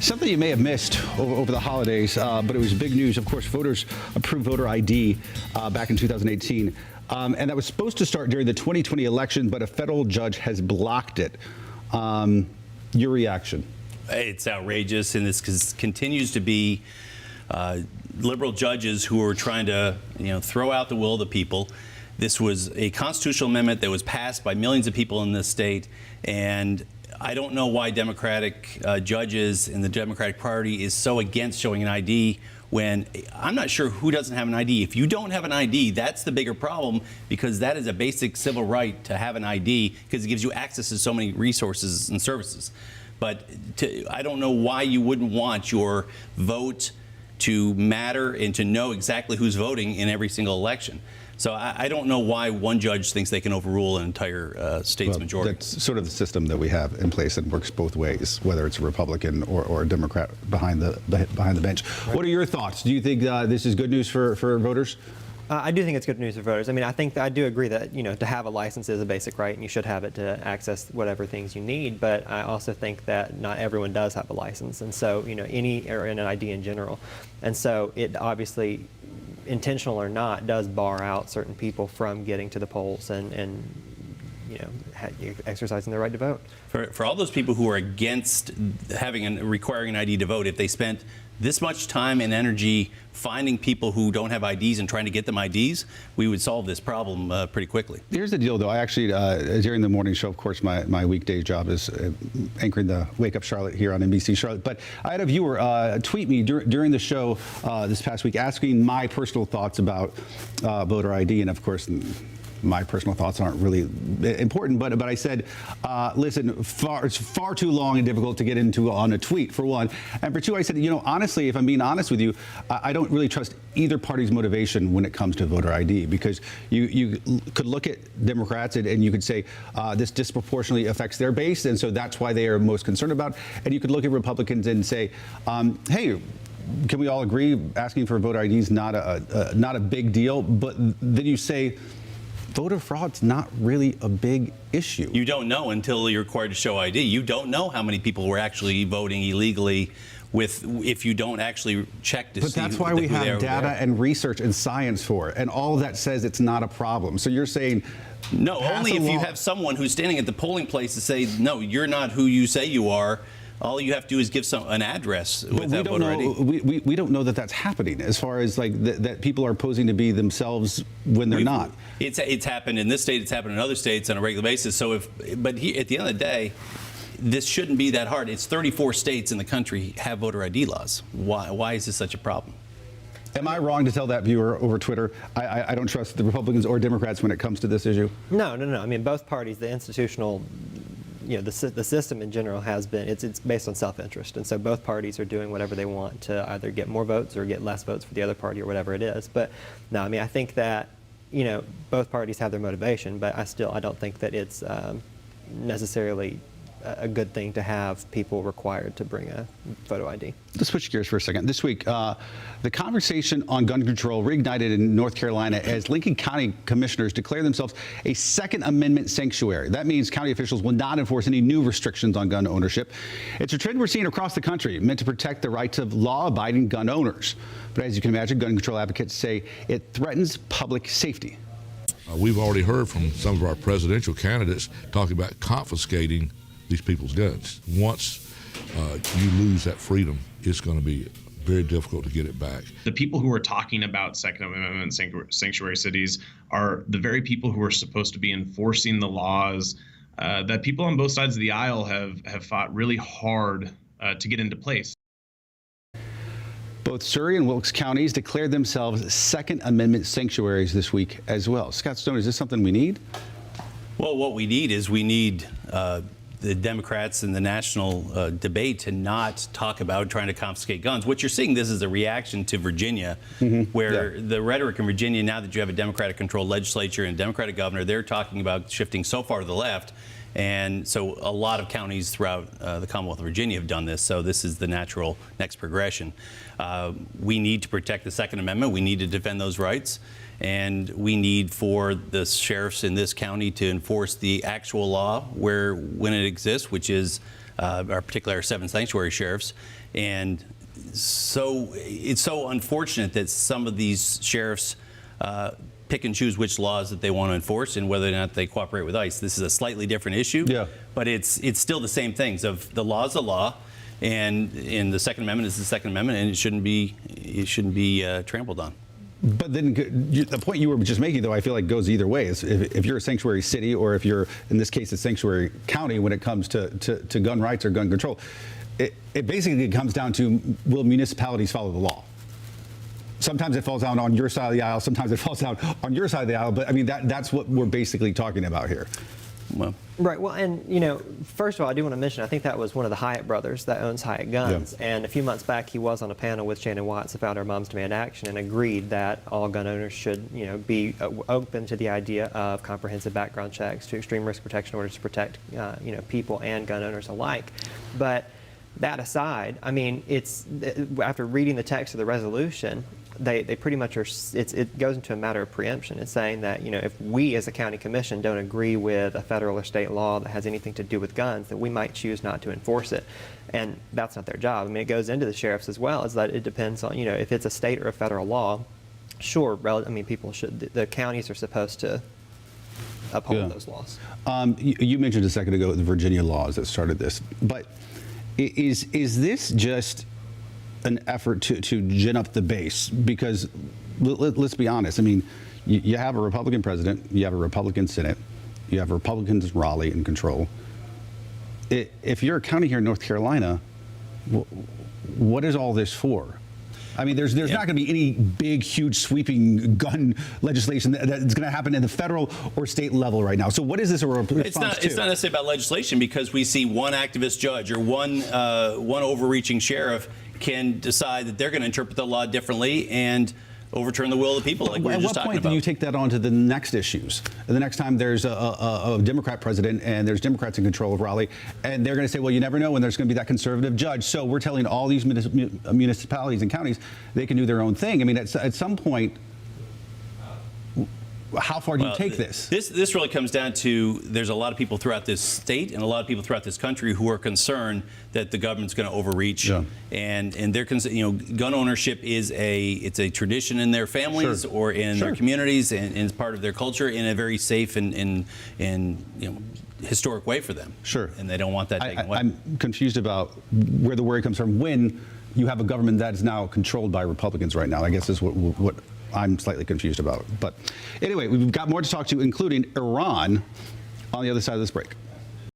Something you may have missed over the holidays, but it was big news. Of course, voters approved voter ID back in 2018, and that was supposed to start during the 2020 election, but a federal judge has blocked it. Your reaction? It's outrageous, and this continues to be liberal judges who are trying to, throw out the will of the people. This was a constitutional amendment that was passed by millions of people in this state, and I don't know why Democratic judges and the Democratic Party is so against showing an ID when I'm not sure who doesn't have an ID. If you don't have an ID, that's the bigger problem, because that is a basic civil right to have an ID, because it gives you access to so many resources and services. But I don't know why you wouldn't want your vote to matter and to know exactly who's voting in every single election. So I don't know why one judge thinks they can overrule an entire state's majority. That's sort of the system that we have in place and works both ways, whether it's a Republican or a Democrat behind the bench. Right. What are your thoughts? Do you think this is good news for voters? I do think it's good news for voters. I mean, I do agree that, to have a license is a basic right, and you should have it to access whatever things you need. But I also think that not everyone does have a license, and so, or an ID in general. And so it obviously, intentional or not, does bar out certain people from getting to the polls and exercising their right to vote. For all those people who are against requiring an ID to vote, if they spent this much time and energy finding people who don't have IDs and trying to get them IDs, we would solve this problem pretty quickly. Here's the deal, though. I actually, during the morning show, of course, my weekday job is anchoring the Wake Up Charlotte here on NBC Charlotte. But I had a viewer tweet me during the show this past week asking my personal thoughts about voter ID. And, of course, my personal thoughts aren't really important, but I said, listen, it's far too long and difficult to get into on a tweet, for one. And for two, I said, honestly, if I'm being honest with you, I don't really trust either party's motivation when it comes to voter ID, because you could look at Democrats and you could say this disproportionately affects their base, and so that's why they are most concerned about. And you could look at Republicans and say, hey, can we all agree asking for voter ID is not a big deal? But then you say, voter fraud's not really a big issue. You don't know until you're required to show ID. You don't know how many people were actually voting illegally if you don't actually check to see. But that's why we have data and research and science for it, and all of that says it's not a problem. So you're saying no, only if you have someone who's standing at the polling place to say, no, you're not who you say you are. All you have to do is give an address with that voter ID. We don't know that that's happening, as far as that people are posing to be themselves when they're not. It's happened in this state. It's happened in other states on a regular basis. So at the end of the day, this shouldn't be that hard. It's 34 states in the country have voter ID laws. Why is this such a problem? Am I wrong to tell that viewer over Twitter I don't trust the Republicans or Democrats when it comes to this issue? No. I mean, both parties, the institutional, the system in general has been, it's based on self-interest. And so both parties are doing whatever they want to either get more votes or get less votes for the other party or whatever it is. But no, I mean, I think that, both parties have their motivation, but I don't think that it's necessarily a good thing to have people required to bring a photo ID. Let's switch gears for a second. This week, the conversation on gun control reignited in North Carolina as Lincoln County commissioners declare themselves a Second Amendment sanctuary. That means county officials will not enforce any new restrictions on gun ownership. It's a trend we're seeing across the country, meant to protect the rights of law-abiding gun owners. But as you can imagine, gun control advocates say it threatens public safety. We've already heard from some of our presidential candidates talking about confiscating these people's guns. Once you lose that freedom, it's going to be very difficult to get it back. The people who are talking about Second Amendment sanctuary cities are the very people who are supposed to be enforcing the laws that people on both sides of the aisle have fought really hard to get into place. Both Surrey and Wilkes counties declared themselves Second Amendment sanctuaries this week as well. Scott Stone, is this something we need? Well, what we need is the Democrats in the national debate to not talk about trying to confiscate guns. What you're seeing, this is a reaction to Virginia, where the rhetoric in Virginia, now that you have a Democratic-controlled legislature and a Democratic governor, they're talking about shifting so far to the left. And so a lot of counties throughout the Commonwealth of Virginia have done this, so this is the natural next progression. We need to protect the Second Amendment. We need to defend those rights. And we need for the sheriffs in this county to enforce the actual law when it exists, which is particularly our 7 sanctuary sheriffs. And so it's so unfortunate that some of these sheriffs pick and choose which laws that they want to enforce and whether or not they cooperate with ICE. This is a slightly different issue, but it's still the same things of the law is the law, and in the Second Amendment is the Second Amendment, and it shouldn't be trampled on. But then the point you were just making, though, I feel like goes either way. If you're a sanctuary city, or if you're, in this case, a sanctuary county, when it comes to gun rights or gun control, it basically comes down to, will municipalities follow the law? Sometimes it falls down on your side of the aisle. Sometimes it falls down on your side of the aisle. But I mean, that's what we're basically talking about here. Well, right. Well, and first of all, I do want to mention, I think that was one of the Hyatt brothers that owns Hyatt Guns. Yeah. And a few months back, he was on a panel with Shannon Watts, the founder of Moms Demand Action, and agreed that all gun owners should, be open to the idea of comprehensive background checks, to extreme risk protection orders to protect, people and gun owners alike. But that aside, I mean, it's after reading the text of the resolution, they pretty much are. It goes into a matter of preemption. It's saying that if we as a county commission don't agree with a federal or state law that has anything to do with guns, that we might choose not to enforce it, and that's not their job. I mean, it goes into the sheriffs as well. Is that it depends on if it's a state or a federal law. Sure, I mean, people should. The counties are supposed to uphold those laws. You mentioned a second ago the Virginia laws that started this, but is this just an effort to gin up the base? Because let's be honest. I mean, you have a Republican president, you have a Republican Senate, you have Republicans in Raleigh in control. If you're a county here in North Carolina, what is all this for? I mean, there's not going to be any big, huge, sweeping gun legislation that's going to happen in the federal or state level right now. So what is this a response to? It's not necessarily about legislation, because we see one activist judge or one overreaching sheriff can decide that they're going to interpret the law differently and overturn the will of the people, like we were just talking about. At what point do you take that on to the next issues? The next time there's a Democrat president and there's Democrats in control of Raleigh, and they're going to say, well, you never know when there's going to be that conservative judge. So we're telling all these municipalities and counties they can do their own thing. I mean, at some point, how far do you take this? This really comes down to, there's a lot of people throughout this state and a lot of people throughout this country who are concerned that the government's going to overreach, and they're gun ownership is a tradition in their families or in their communities, and it's part of their culture in a very safe and historic way for them. Sure. And they don't want that taken away. I'm confused about where the worry comes from when you have a government that is now controlled by Republicans right now. I guess is what I'm slightly confused about. But anyway, we've got more to talk to, including Iran, on the other side of this break.